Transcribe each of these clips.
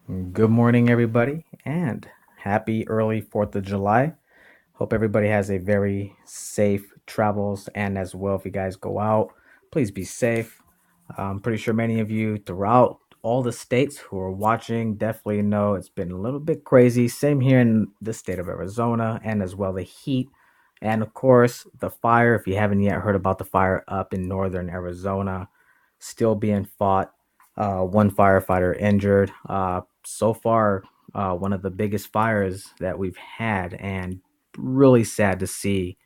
Good morning, everybody, and happy early 4th of July. Hope everybody has a very safe travels, and as well, if you guys go out, please be safe. I'm pretty sure many of you throughout all the states who are watching definitely know it's been a little bit crazy. Same here in the state of Arizona, and as well the heat, and of course the fire. If you haven't yet heard about the fire up in northern Arizona, still being fought. One firefighter injured. So far, one of the biggest fires that we've had, and really sad to see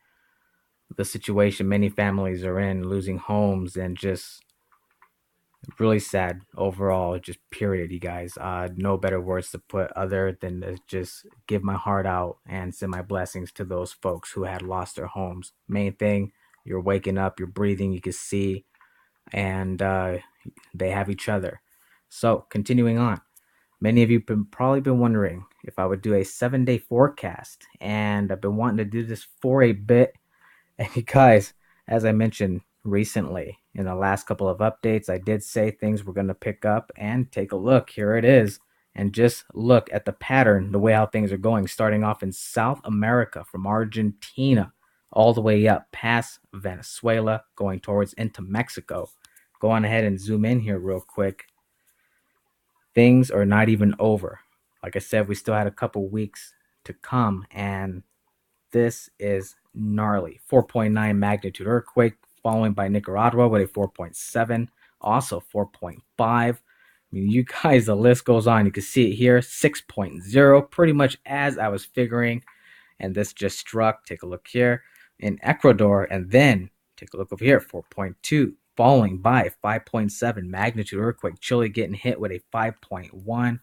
the situation many families are in, losing homes, and just really sad overall. Just period, you guys. No better words to put other than to just give my heart out and send my blessings to those folks who had lost their homes. Main thing, you're waking up, you're breathing, you can see, and they have each other. So continuing on. Many of you probably been wondering if I would do a 7-day forecast, and I've been wanting to do this for a bit. And you guys, as I mentioned recently in the last couple of updates, I did say things were going to pick up, and take a look. Here it is. And just look at the pattern, the way how things are going, starting off in South America from Argentina all the way up past Venezuela, going towards into Mexico. Go on ahead and zoom in here real quick. Things are not even over. Like I said, we still had a couple weeks to come, and this is gnarly. 4.9 magnitude earthquake, following by Nicaragua with a 4.7, also 4.5. I mean, you guys, the list goes on. You can see it here, 6.0, pretty much as I was figuring. And this just struck. Take a look here in Ecuador, and then take a look over here, 4.2, following by 5.7 magnitude earthquake. Chile getting hit with a 5.1,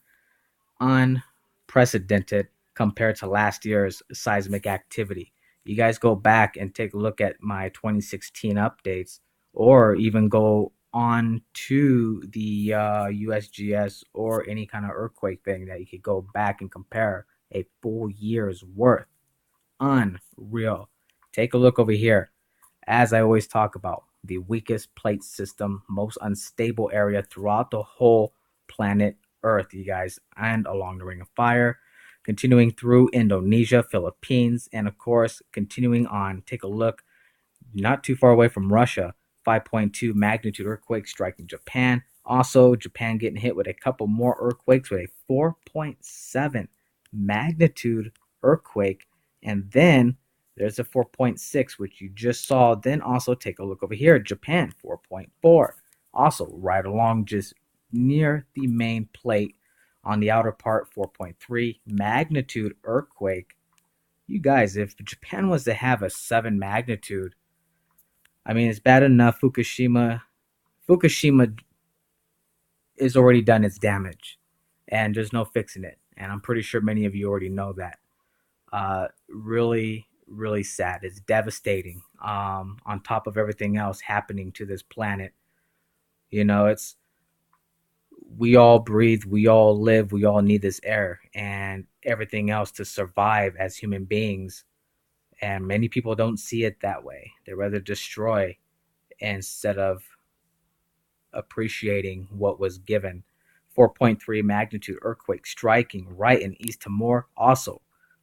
unprecedented compared to last year's seismic activity. You guys go back and take a look at my 2016 updates, or even go on to the USGS or any kind of earthquake thing that you could go back and compare a full year's worth. Unreal. Take a look over here. As I always talk about, the weakest plate system, most unstable area throughout the whole planet Earth, you guys, and along the Ring of Fire, continuing through Indonesia, Philippines, and of course, continuing on. Take a look not too far away from Russia, 5.2 magnitude earthquake striking Japan. Also, Japan getting hit with a couple more earthquakes with a 4.7 magnitude earthquake. And then there's a 4.6, which you just saw. Then also take a look over here, Japan, 4.4. Also, right along just near the main plate on the outer part, 4.3 magnitude earthquake. You guys, if Japan was to have a 7 magnitude, I mean, it's bad enough Fukushima is already done its damage, and there's no fixing it. And I'm pretty sure many of you already know that. Really, really sad. It's devastating. On top of everything else happening to this planet, it's we all breathe, we all live, we all need this air and everything else to survive as human beings. And many people don't see it that way. They rather destroy instead of appreciating what was given. 4.3 magnitude earthquake striking right in East Timor. Also,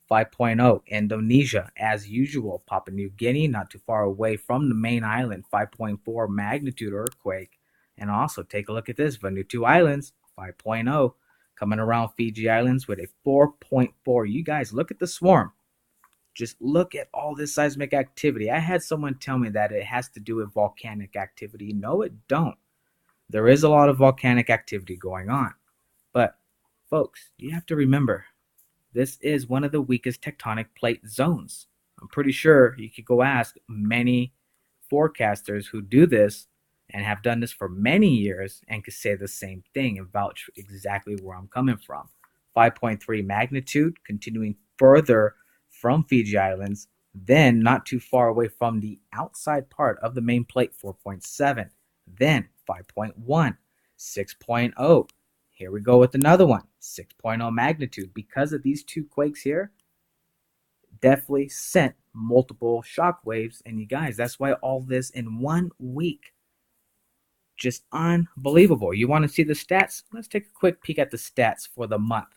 5.0 Indonesia, as usual. Papua New Guinea, not too far away from the main island. 5.4 magnitude earthquake. And also, take a look at this, Vanuatu Islands, 5.0, coming around Fiji Islands with a 4.4. You guys, look at the swarm. Just look at all this seismic activity. I had someone tell me that it has to do with volcanic activity. No, it don't. There is a lot of volcanic activity going on. But, folks, you have to remember, this is one of the weakest tectonic plate zones. I'm pretty sure you could go ask many forecasters who do this and have done this for many years and could say the same thing and vouch exactly where I'm coming from. 5.3 magnitude, continuing further from Fiji Islands, then not too far away from the outside part of the main plate, 4.7, then 5.1, 6.0. Here we go with another one, 6.0 magnitude. Because of these two quakes here, definitely sent multiple shock waves. And you guys, that's why all this in 1 week, Just unbelievable. You want to see the stats? Let's take a quick peek at the stats for the month.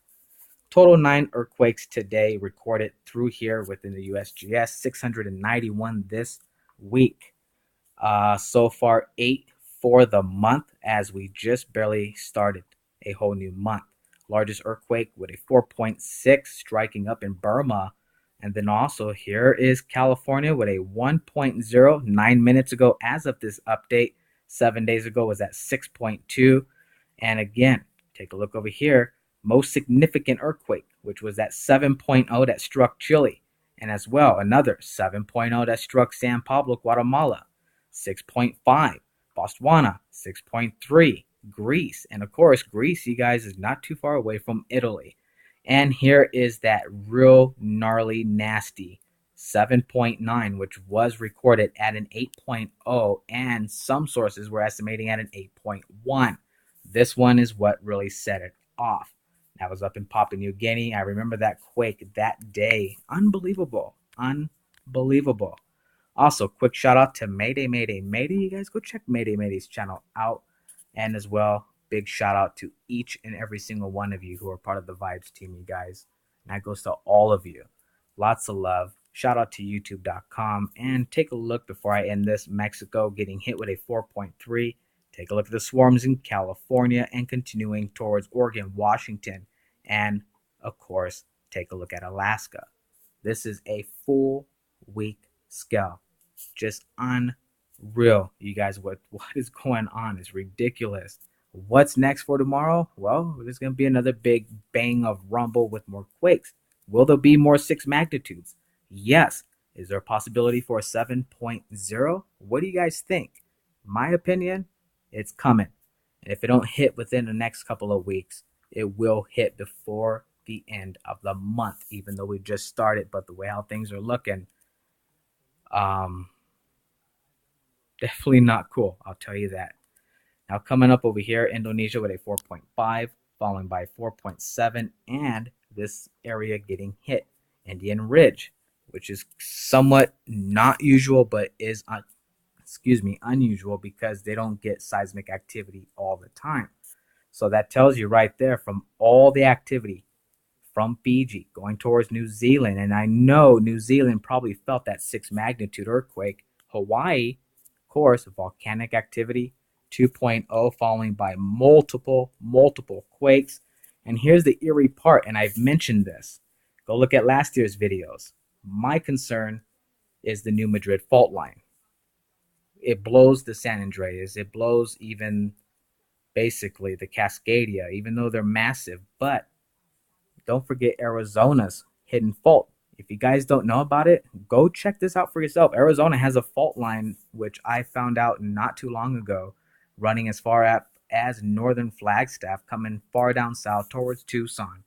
Total 9 earthquakes today recorded through here within the USGS, 691 this week. So far, 8 for the month as we just barely started a whole new month. Largest earthquake with a 4.6 striking up in Burma. And then also here is California with a 1.0 9 minutes ago. As of this update, 7 days ago was at 6.2. And again, take a look over here. Most significant earthquake, which was that 7.0 that struck Chile. And as well, another 7.0 that struck San Pablo, Guatemala. 6.5. Botswana, 6.3. Greece. And of course, Greece, you guys, is not too far away from Italy. And here is that real gnarly, nasty 7.9, which was recorded at an 8.0, and some sources were estimating at an 8.1. This one is what really set it off. That was up in Papua New Guinea. I remember that quake that day. Unbelievable. Unbelievable. Also, quick shout out to Mayday, Mayday, Mayday. You guys go check Mayday, Mayday's channel out. And as well, big shout out to each and every single one of you who are part of the Vibes team, you guys. And that goes to all of you. Lots of love. Shout out to YouTube.com. And take a look before I end this. Mexico getting hit with a 4.3. Take a look at the swarms in California and continuing towards Oregon, Washington, and of course, take a look at Alaska. This is a full week scale. Just unreal, you guys. What is going on is ridiculous. What's next for tomorrow? Well, there's going to be another big bang of rumble with more quakes. Will there be more 6 magnitudes? Yes. Is there a possibility for a 7.0? What do you guys think? My opinion, it's coming. And if it don't hit within the next couple of weeks, it will hit before the end of the month, even though we just started. But the way how things are looking, definitely not cool. I'll tell you that. Now coming up over here, Indonesia with a 4.5, following by 4.7, and this area getting hit, Indian Ridge, which is somewhat not usual, but is unusual because they don't get seismic activity all the time. So that tells you right there from all the activity from Fiji going towards New Zealand. And I know New Zealand probably felt that 6 magnitude earthquake. Hawaii, of course, volcanic activity, 2.0, following by multiple quakes. And here's the eerie part, and I've mentioned this. Go look at last year's videos. My concern is the New Madrid fault line. It blows the San Andreas. It blows even basically the Cascadia, even though they're massive. But don't forget Arizona's hidden fault. If you guys don't know about it, go check this out for yourself. Arizona has a fault line, which I found out not too long ago, running as far as northern Flagstaff, coming far down south towards Tucson.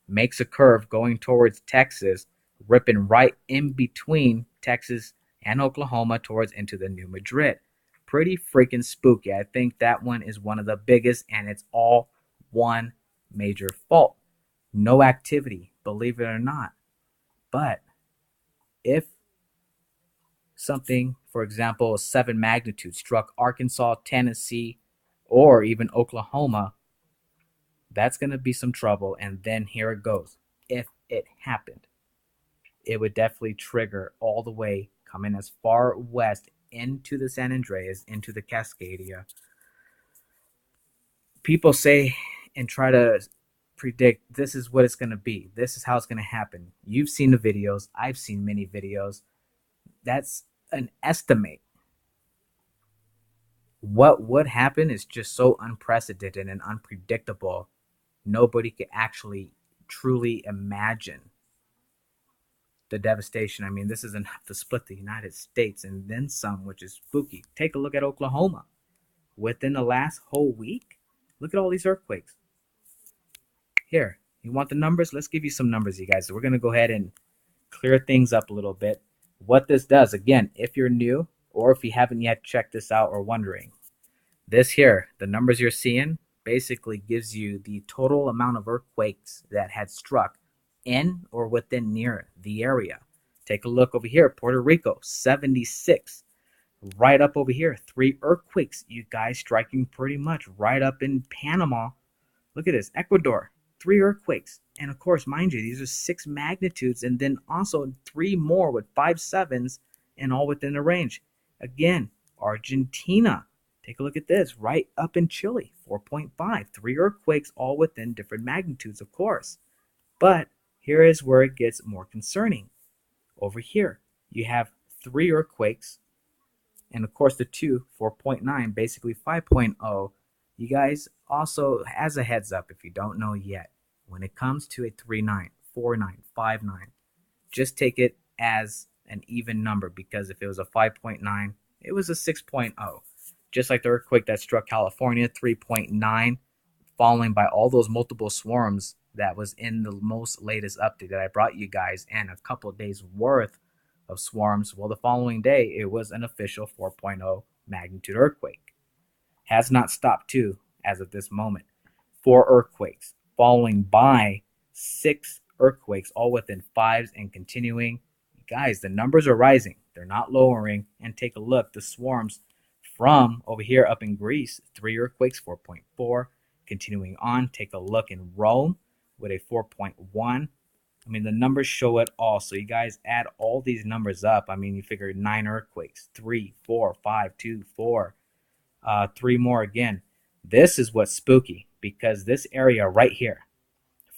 Makes a curve going towards Texas, ripping right in between Texas and Oklahoma towards into the New Madrid. Pretty freaking spooky. I think that one is one of the biggest, and it's all one major fault. No activity, believe it or not. But if something, for example, 7 magnitude struck Arkansas, Tennessee, or even Oklahoma, that's going to be some trouble. And then here it goes. If it happened, it would definitely trigger all the way coming as far west into the San Andreas, into the Cascadia. People say and try to predict this is what it's going to be. This is how it's going to happen. You've seen the videos. I've seen many videos. That's an estimate. What would happen is just so unprecedented and unpredictable. Nobody could actually truly imagine the devastation. I mean, this is enough to split the United States and then some, which is spooky. Take a look at Oklahoma. Within the last whole week, look at all these earthquakes. Here, you want the numbers? Let's give you some numbers, you guys. So we're going to go ahead and clear things up a little bit. What this does, again, if you're new or if you haven't yet checked this out or wondering, this here, the numbers you're seeing, basically gives you the total amount of earthquakes that had struck in or within near the area. Take a look over here, Puerto Rico, 76. Right up over here, 3 earthquakes, you guys, striking pretty much right up in Panama. Look at this, Ecuador, 3 earthquakes. And of course, mind you, these are 6 magnitudes, and then also 3 more with 5 sevens, and all within the range. Again, Argentina, take a look at this, right up in Chile, 4.5, 3 earthquakes, all within different magnitudes, of course. But here is where it gets more concerning. Over here, you have 3 earthquakes, and of course the 2, 4.9, basically 5.0. You guys, also, as a heads up, if you don't know yet, when it comes to a 3.9, 4.9, 5.9, just take it as an even number, because if it was a 5.9, it was a 6.0. Just like the earthquake that struck California, 3.9, following by all those multiple swarms that was in the most latest update that I brought you guys, and a couple of days worth of swarms. Well, the following day, it was an official 4.0 magnitude earthquake. Has not stopped too as of this moment. 4 earthquakes, following by 6 earthquakes, all within 5s and continuing. Guys, the numbers are rising. They're not lowering. And take a look, the swarms from over here up in Greece, 3 earthquakes, 4.4. Continuing on, take a look in Rome with a 4.1. I mean, the numbers show it all. So you guys add all these numbers up. I mean, you figure 9 earthquakes, 3, 4, 5, 2, 4, 3 more again. This is what's spooky, because this area right here,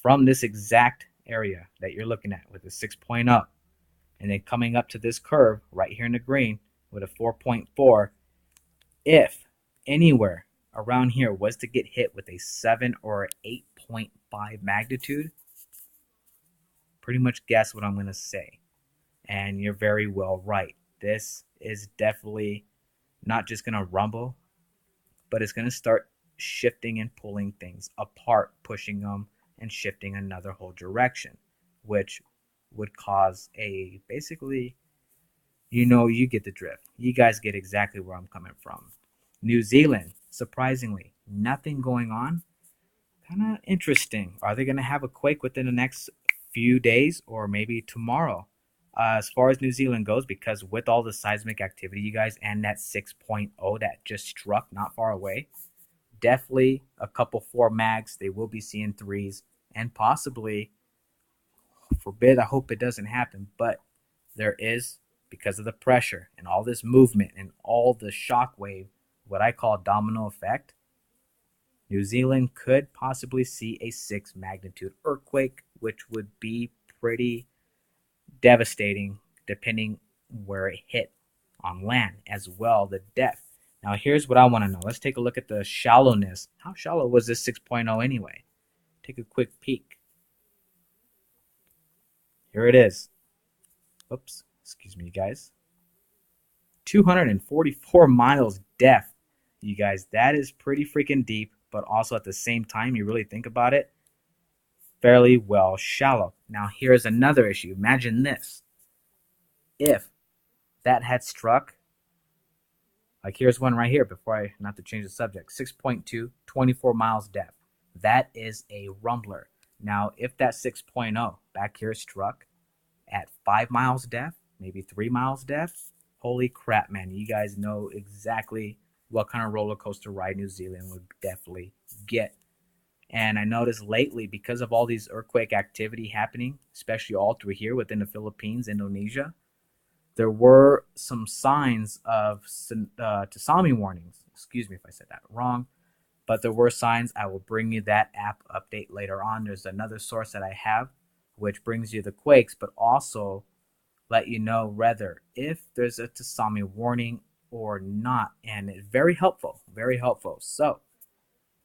from this exact area that you're looking at with a 6.0, and then coming up to this curve right here in the green with a 4.4, if anywhere around here was to get hit with a 7 or 8.5 magnitude, pretty much guess what I'm going to say. And you're very well right. This is definitely not just going to rumble, but it's going to start shifting and pulling things apart, pushing them and shifting another whole direction, which would cause a basically, you get the drift. You guys get exactly where I'm coming from. New Zealand, surprisingly, nothing going on. Kind of interesting. Are they going to have a quake within the next few days, or maybe tomorrow? As far as New Zealand goes, because with all the seismic activity, you guys, and that 6.0 that just struck not far away, definitely a couple 4 mags. They will be seeing 3s, and possibly, forbid, I hope it doesn't happen, but there is, because of the pressure and all this movement and all the shockwave, what I call domino effect, New Zealand could possibly see a 6 magnitude earthquake, which would be pretty devastating depending where it hit on land, as well the depth. Now here's what I want to know. Let's take a look at the shallowness. How shallow was this 6.0 anyway? Take a quick peek. Here it is. Oops, excuse me, you guys. 244 miles depth. You guys, that is pretty freaking deep, but also at the same time, you really think about it, fairly well shallow. Now here's another issue. Imagine this. If that had struck, like here's one right here, before I, not to change the subject, 6.2, 24 miles depth. That is a rumbler. Now, if that 6.0 back here struck at 5 miles depth, maybe 3 miles depth, holy crap, man. You guys know exactly what kind of roller coaster ride New Zealand would definitely get. And I noticed lately, because of all these earthquake activity happening, especially all through here within the Philippines, Indonesia, there were some signs of tsunami warnings. Excuse me if I said that wrong, but there were signs. I will bring you that app update later on. There's another source that I have, which brings you the quakes, but also let you know whether if there's a tsunami warning or not. And it's very helpful, very helpful. So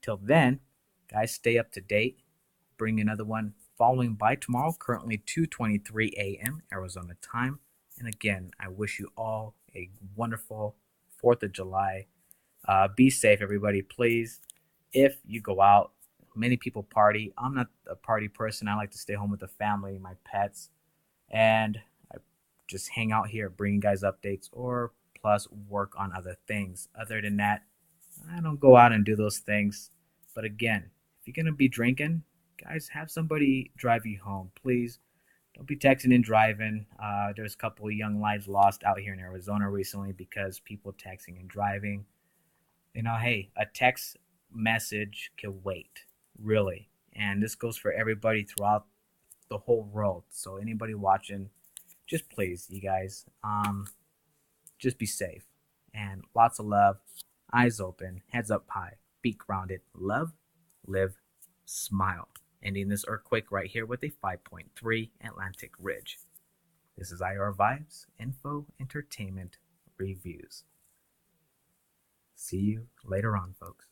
till then, guys, stay up to date. Bring another one following by tomorrow, currently 2:23 a.m. Arizona time. And again, I wish you all a wonderful 4th of July. Be safe, everybody, please. If you go out, many people party. I'm not a party person. I like to stay home with the family, my pets, and I just hang out here, bring you guys updates, or plus work on other things. Other than that, I don't go out and do those things. But again, if you're going to be drinking, guys, have somebody drive you home. Please Don't be texting and driving. There's a couple of young lives lost out here in Arizona recently because people texting and driving. Hey, a text message can wait, really. And this goes for everybody throughout the whole world. So anybody watching, just please, you guys, just be safe. And lots of love, eyes open, heads up high, feet grounded, love, live, smile. Ending this earthquake right here with a 5.3 Atlantic ridge. This is IR Vibes, Info, Entertainment, Reviews. See you later on, folks.